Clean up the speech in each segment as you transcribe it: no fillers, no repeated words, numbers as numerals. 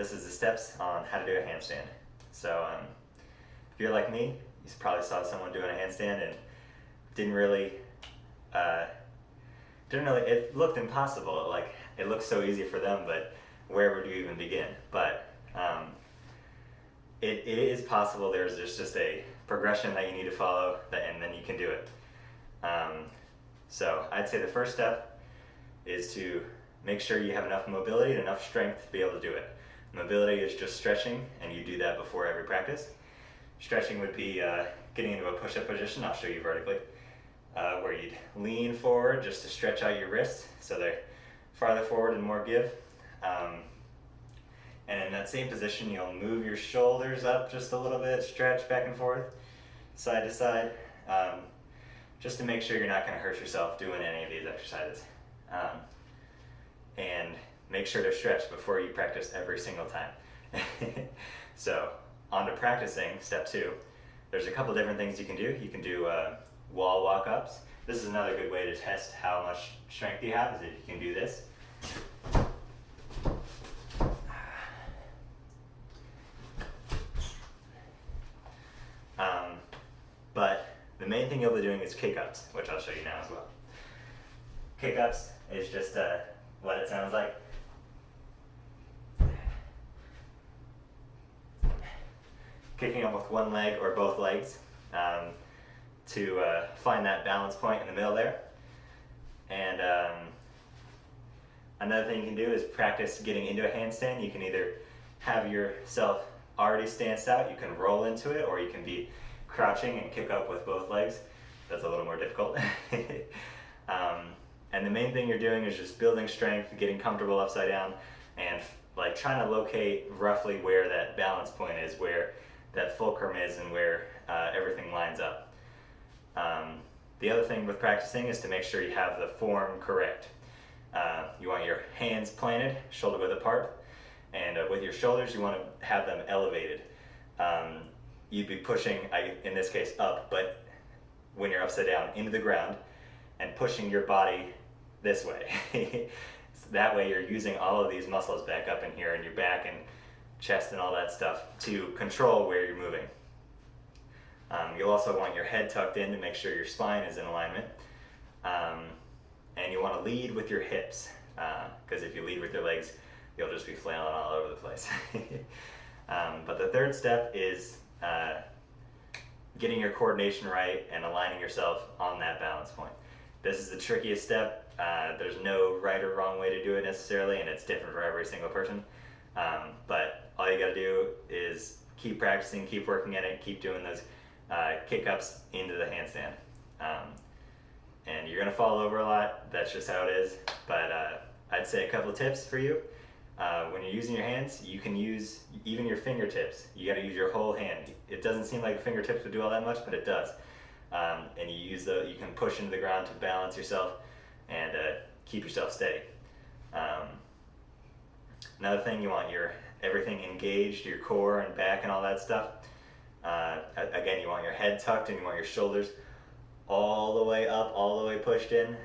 this is the steps on how to do a handstand. So if you're like me, you probably saw someone doing a handstand and didn't really, it looked impossible. Like, it looked so easy for them, but where would you even begin? But it is possible. There's just a progression that you need to follow, and then you can do it. So I'd say the first step is to make sure you have enough mobility and enough strength to be able to do it. Mobility is just stretching, and you do that before every practice. Stretching would be getting into a push-up position. I'll show you vertically, where you'd lean forward just to stretch out your wrists so they're farther forward and more give. And in that same position, you'll move your shoulders up just a little bit, stretch back and forth, side to side, just to make sure you're not going to hurt yourself doing any of these exercises. And make sure to stretch before you practice every single time. So, on to practicing, step 2. There's a couple different things you can do. You can do wall walk-ups. This is another good way to test how much strength you have, is if you can do this. But the main thing you'll be doing is kick-ups, which I'll show you now as well. Kick-ups is just what it sounds like. Kicking up with one leg or both legs to find that balance point in the middle there. And another thing you can do is practice getting into a handstand. You can either have yourself already stanced out, you can roll into it, or you can be crouching and kick up with both legs. That's a little more difficult. And the main thing you're doing is just building strength, getting comfortable upside down, and like trying to locate roughly where that balance point is, where that fulcrum is, and where everything lines up. The other thing with practicing is to make sure you have the form correct. You want your hands planted, shoulder width apart, and with your shoulders you want to have them elevated. You'd be pushing, in this case, up, but when you're upside down, into the ground, and pushing your body this way. That way you're using all of these muscles back up in here, and your back and chest and all that stuff to control where you're moving. You'll also want your head tucked in to make sure your spine is in alignment. And you want to lead with your hips, because if you lead with your legs, you'll just be flailing all over the place. But the third step is getting your coordination right and aligning yourself on that balance point. This is the trickiest step. There's no right or wrong way to do it necessarily, and it's different for every single person. But all you gotta do is keep practicing, keep working at it, keep doing those kick-ups into the handstand. And you're gonna fall over a lot, that's just how it is. But I'd say a couple of tips for you. When you're using your hands, you can use even your fingertips. You gotta use your whole hand. It doesn't seem like fingertips would do all that much, but it does. And you can push into the ground to balance yourself and keep yourself steady. Another thing, you want everything engaged, your core and back and all that stuff. Again, you want your head tucked and you want your shoulders all the way up, all the way pushed in.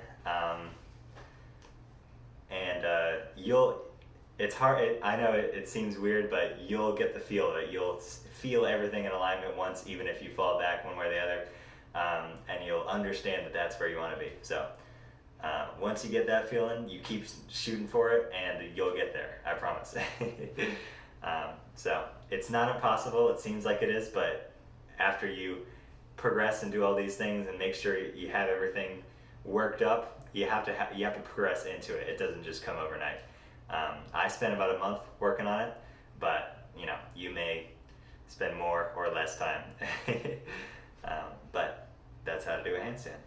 It's hard, I know it seems weird, but you'll get the feel of it. You'll feel everything in alignment once, even if you fall back one way or the other. And you'll understand that that's where you want to be. So once you get that feeling, you keep shooting for it, and you'll get there, I promise. So it's not impossible, it seems like it is, but after you progress and do all these things and make sure you have everything worked up, you have to progress into it. It doesn't just come overnight. I spent about a month working on it, but you may spend more or less time. But that's how to do a handstand.